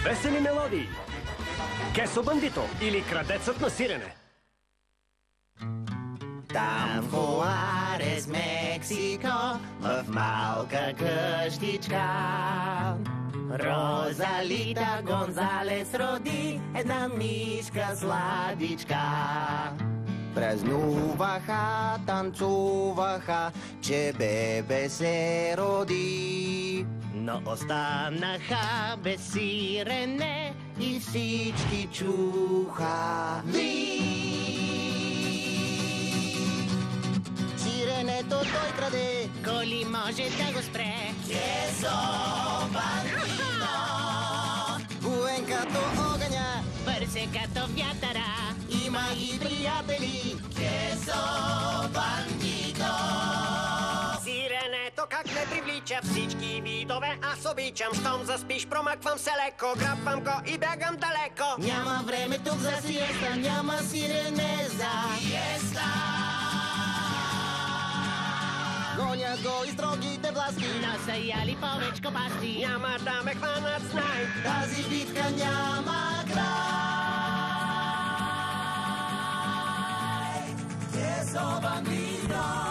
Весели мелодии. Queso Bandito или Крадецът на сирене. Там в Хуарес, Мексико, в малка къщичка, Розалита Гонзалес роди една мишка сладичка. Празнуваха, танцуваха, че бебе се роди. Но останаха без сирене и всички чуха. Сиренето той краде, коли може да го спре. Queso Bandito, буен като огъня, бърз е като вятъра, има и приятели. Queso Bandito. Сиренето как не привлича всички видове, аз обичам. Щом заспиш, промъквам се леко, грабвам го и бягам далеко. Няма време тук за сиеста, няма сирене за сиеста. Гонят го и строгите власти, но са яли повечко пасти. Няма да ме хванат, знай. тази битка няма край. Queso Bandito.